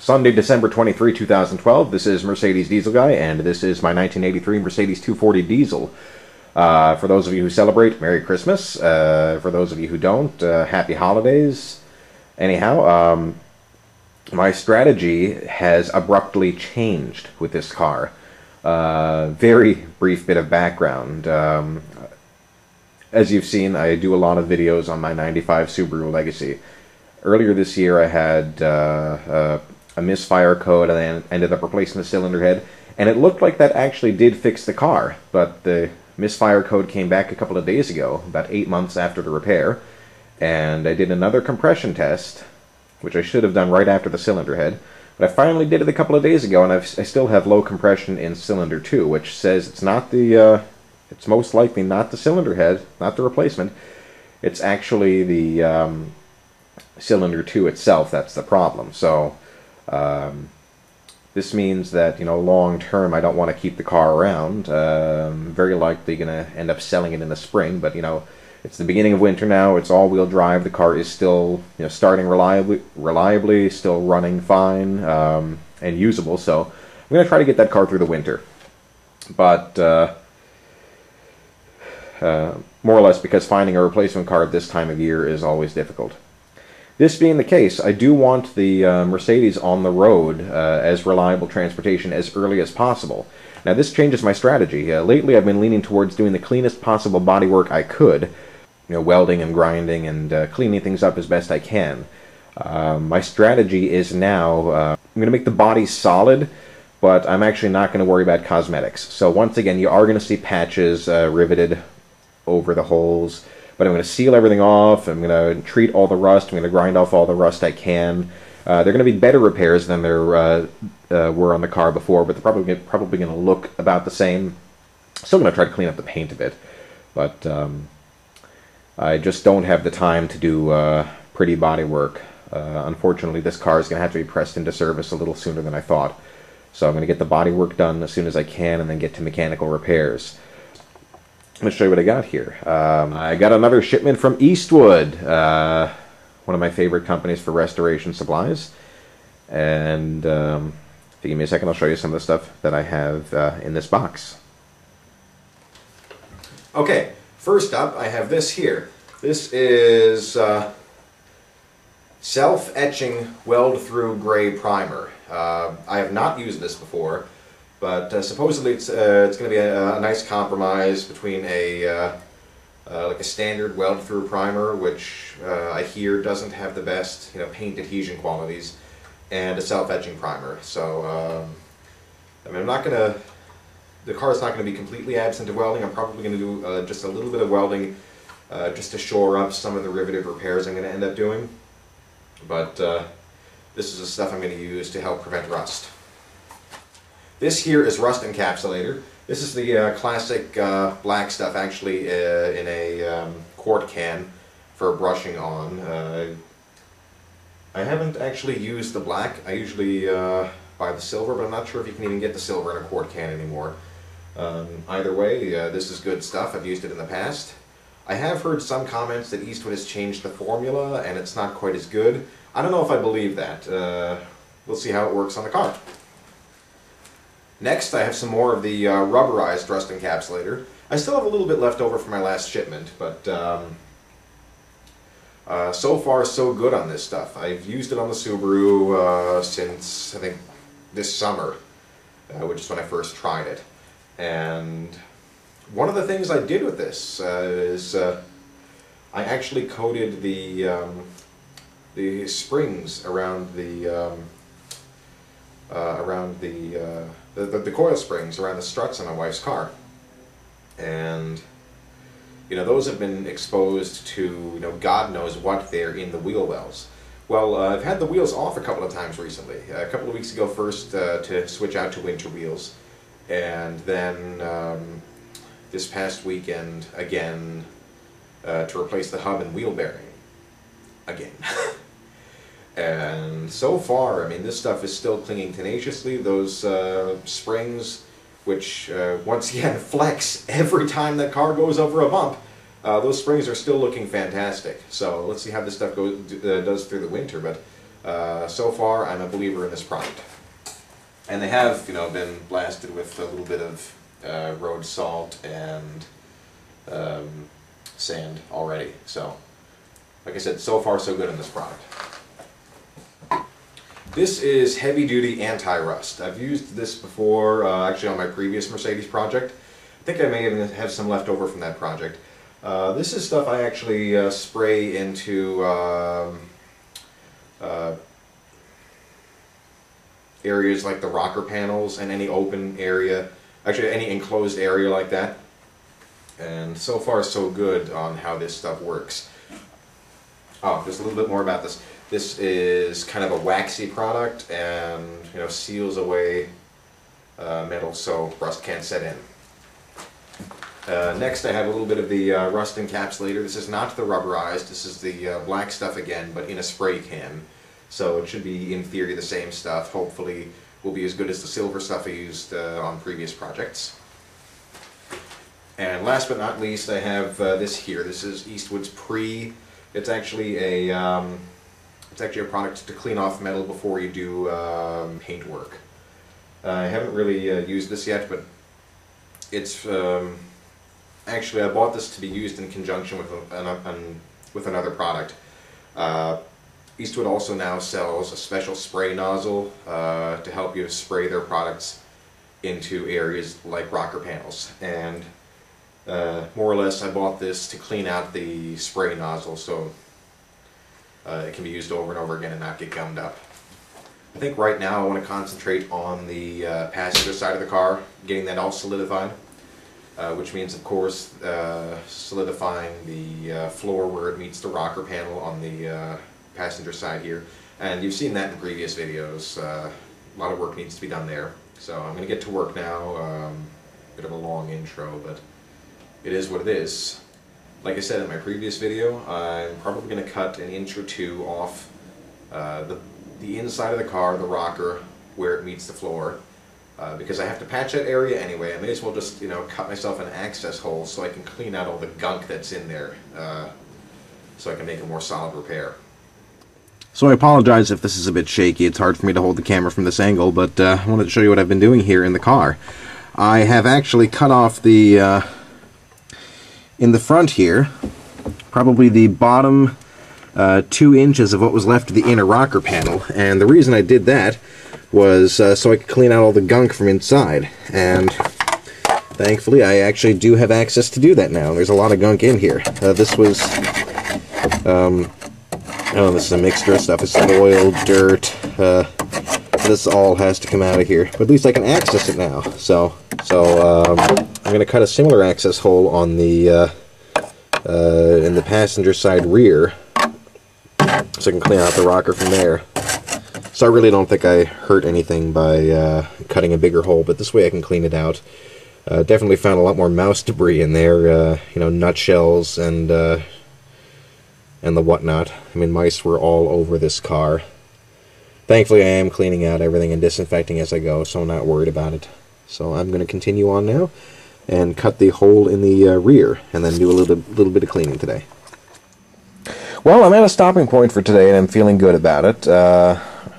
Sunday, December 23, 2012. This is Mercedes Diesel Guy, and this is my 1983 Mercedes 240 Diesel. For those of you who celebrate, Merry Christmas. For those of you who don't, Happy Holidays. Anyhow, my strategy has abruptly changed with this car. Very brief bit of background. As you've seen, I do a lot of videos on my 95 Subaru Legacy. Earlier this year I had a misfire code and then ended up replacing the cylinder head, and it looked like that actually did fix the car, but the misfire code came back a couple of days ago, about 8 months after the repair, and I did another compression test, which I should have done right after the cylinder head, but I finally did it a couple of days ago, and I still have low compression in cylinder 2, which says it's not the, it's most likely not the cylinder head, not the replacement, it's actually the cylinder 2 itself that's the problem. So this means that, you know, long term I don't want to keep the car around. Very likely going to end up selling it in the spring, but you know, it's the beginning of winter now, it's all-wheel drive, the car is still, you know, starting reliably, still running fine, and usable, so I'm going to try to get that car through the winter. But more or less because finding a replacement car at this time of year is always difficult. This being the case, I do want the Mercedes on the road as reliable transportation as early as possible. Now this changes my strategy. Lately I've been leaning towards doing the cleanest possible bodywork I could, you know, welding and grinding and cleaning things up as best I can. My strategy is now, I'm going to make the body solid, but I'm actually not going to worry about cosmetics. So once again, you are going to see patches riveted over the holes. But I'm going to seal everything off, I'm going to treat all the rust, I'm going to grind off all the rust I can. They're going to be better repairs than there were on the car before, but they're probably going to look about the same. Still going to try to clean up the paint a bit, but I just don't have the time to do pretty body work. Unfortunately, this car is going to have to be pressed into service a little sooner than I thought. So I'm going to get the body work done as soon as I can and then get to mechanical repairs. Let's show you what I got here. I got another shipment from Eastwood, one of my favorite companies for restoration supplies. And if you give me a second, I'll show you some of the stuff that I have in this box. Okay, first up, I have this here. This is self-etching weld-through gray primer. I have not used this before. But supposedly it's going to be a nice compromise between a like a standard weld-through primer, which I hear doesn't have the best, you know, paint adhesion qualities, and a self-etching primer. So I mean, the car is not going to be completely absent of welding. I'm probably going to do just a little bit of welding just to shore up some of the riveted repairs I'm going to end up doing. But this is the stuff I'm going to use to help prevent rust. This here is rust encapsulator. This is the classic black stuff, actually in a quart can for brushing on. I haven't actually used the black. I usually buy the silver, but I'm not sure if you can even get the silver in a quart can anymore. Either way, this is good stuff. I've used it in the past. I have heard some comments that Eastwood has changed the formula and it's not quite as good. I don't know if I believe that. We'll see how it works on the car. Next, I have some more of the rubberized rust encapsulator. I still have a little bit left over from my last shipment, but so far so good on this stuff. I've used it on the Subaru since, I think, this summer, which is when I first tried it. And one of the things I did with this is I actually coated the springs around the coil springs around the struts on my wife's car, and you know, those have been exposed to, you know, God knows what there in the wheel wells. Well, I've had the wheels off a couple of times recently. A couple of weeks ago first to switch out to winter wheels, and then this past weekend again to replace the hub and wheel bearing again. And so far, I mean, this stuff is still clinging tenaciously. Those springs, which once again flex every time that car goes over a bump, those springs are still looking fantastic. So let's see how this stuff does through the winter. But So far, I'm a believer in this product. And they have, been blasted with a little bit of road salt and sand already. So, like I said, so far so good in this product. This is heavy-duty anti-rust. I've used this before, actually on my previous Mercedes project. I think I may even have some left over from that project. This is stuff I actually spray into areas like the rocker panels and any open area, actually any enclosed area like that. And so far so good on how this stuff works. Oh, just a little bit more about this. This is kind of a waxy product and seals away metal so rust can't set in. Next I have a little bit of the rust encapsulator. This is not the rubberized, this is the black stuff again, but in a spray can. So it should be, in theory, the same stuff. Hopefully will be as good as the silver stuff I used on previous projects. And last but not least, I have this here. This is Eastwood's Pre. It's actually a product to clean off metal before you do paint work. I haven't really used this yet, but it's actually I bought this to be used in conjunction with another product. Eastwood also now sells a special spray nozzle to help you spray their products into areas like rocker panels. And more or less I bought this to clean out the spray nozzle so it can be used over and over again and not get gummed up. I think right now I want to concentrate on the passenger side of the car, getting that all solidified, which means of course solidifying the floor where it meets the rocker panel on the passenger side here. And you've seen that in previous videos. A lot of work needs to be done there. So I'm going to get to work now. Bit of a long intro, but it is what it is. Like I said in my previous video, I'm probably going to cut an inch or two off the inside of the car, the rocker, where it meets the floor, because I have to patch that area anyway. I may as well just cut myself an access hole so I can clean out all the gunk that's in there, so I can make a more solid repair. So I apologize if this is a bit shaky. It's hard for me to hold the camera from this angle, but I wanted to show you what I've been doing here in the car. I have actually cut off the in the front here, probably the bottom 2 inches of what was left of the inner rocker panel, and the reason I did that was so I could clean out all the gunk from inside, and thankfully I actually do have access to do that now. There's a lot of gunk in here. This was, oh, this is a mixture of stuff. It's oil, dirt, this all has to come out of here, but at least I can access it now. So I'm going to cut a similar access hole on the in the passenger side rear, so I can clean out the rocker from there. So I really don't think I hurt anything by cutting a bigger hole, but this way I can clean it out. Definitely found a lot more mouse debris in there, nutshells and the whatnot. I mean, mice were all over this car. Thankfully I am cleaning out everything and disinfecting as I go, so I'm not worried about it. So I'm going to continue on now and cut the hole in the rear, and then do a little bit of cleaning today. Well, I'm at a stopping point for today, and I'm feeling good about it.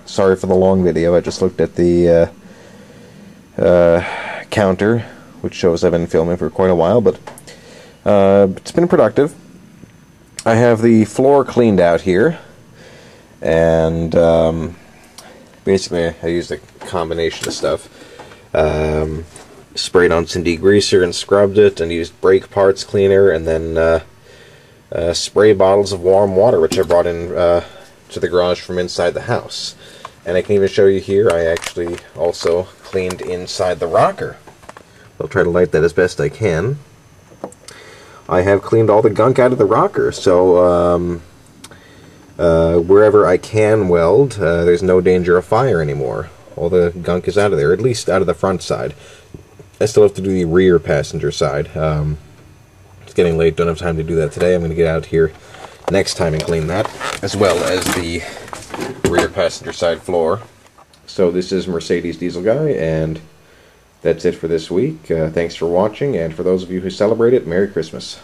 Sorry for the long video. I just looked at the counter, which shows I've been filming for quite a while, but it's been productive. I have the floor cleaned out here, and basically I used a combination of stuff. Sprayed on some degreaser and scrubbed it, and used brake parts cleaner, and then spray bottles of warm water, which I brought in to the garage from inside the house. And I can even show you here, I actually also cleaned inside the rocker. I'll try to light that as best I can. I have cleaned all the gunk out of the rocker, so wherever I can weld, there's no danger of fire anymore. All the gunk is out of there, at least out of the front side. I still have to do the rear passenger side. It's getting late, don't have time to do that today. I'm going to get out here next time and clean that, as well as the rear passenger side floor. So this is Mercedes Diesel Guy, and that's it for this week. Thanks for watching, and for those of you who celebrate it, Merry Christmas.